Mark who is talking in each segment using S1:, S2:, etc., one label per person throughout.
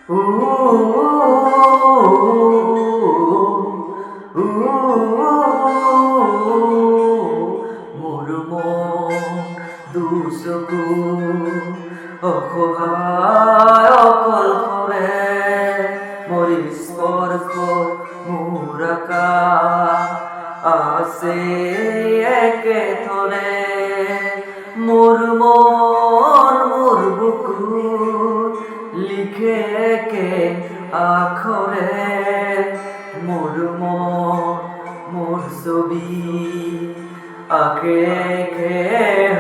S1: ও মোর মন দুচকু অসহায় অকল কৰে মোৰ স্পৰ্শ মোৰ আকাশ আছে একেথৰে মোৰ মন মোৰ বুকুত লিখে একে আখৰে মোৰ মন মোৰ ছবি আঁকে একে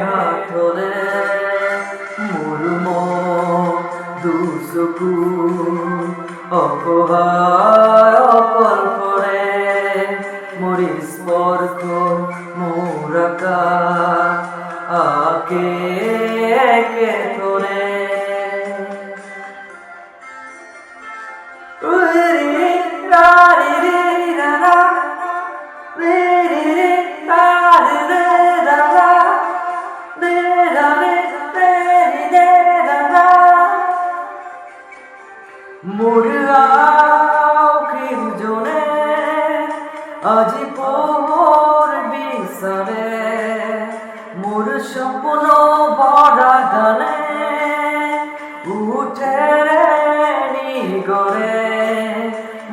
S1: হাতৰে মোৰ মন দুচকু অসহায় অকল কৰে মোৰ স্পৰ্শ মোৰ আকাশ আঁকে একেথৰে মোর আখির জনে আজি পোহর বিচারে মোর স্বপ্ন ভরা গানে উঠে নিগরে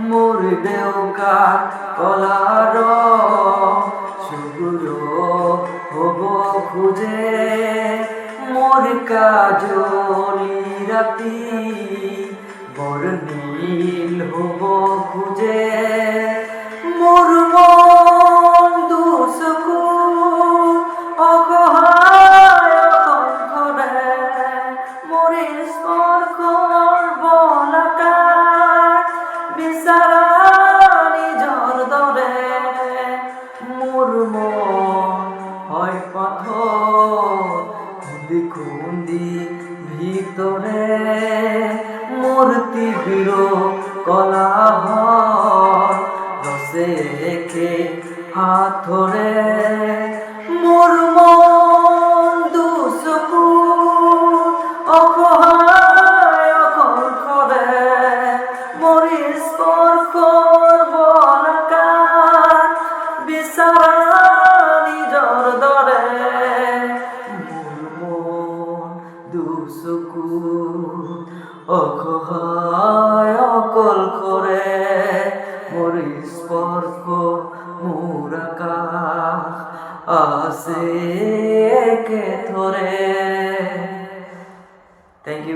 S1: মোর দেউকা কলার সুগুলো হব খুঁজে মোর কাজলি রাতি বড় নীল হব খুঁজে মোর মন দুচকু অসহায় অকল কৰে মোৰ স্পৰ্শৰ বলাকাত বিচাৰা নিজৰ দৰে মোৰ মন হয় পাথৰ খুন্দি খুন্দি ভিতরে মূর্তি বিরো কলা রসে রেখে হাতরে মোর মন দুচকু অসহায় অকল কৰে মোৰ স্পৰ্শৰ বলাকাত বিচাৰা নিজৰ দৰে মোৰ মন দুচকু অসহায় অকল কৰে মোৰ স্পৰ্শ মোৰ আকাশ আছে একেথৰে। Thank you.